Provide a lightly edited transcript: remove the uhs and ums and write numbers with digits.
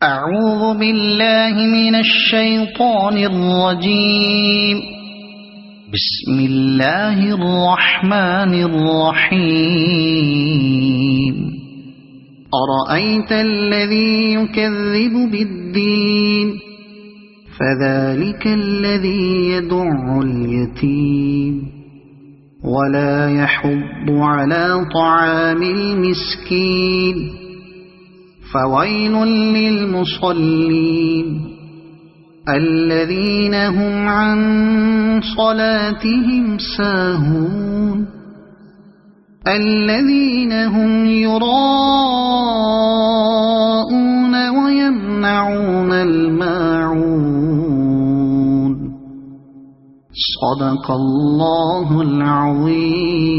أعوذ بالله من الشيطان الرجيم. بسم الله الرحمن الرحيم. أرأيت الذي يكذب بالدين فذلك الذي يدع اليتيم ولا يحض على طعام المسكين فويل للمصلين الذين هم عن صلاتهم ساهون الذين هم يراءون ويمنعون الماعون. صدق الله العظيم.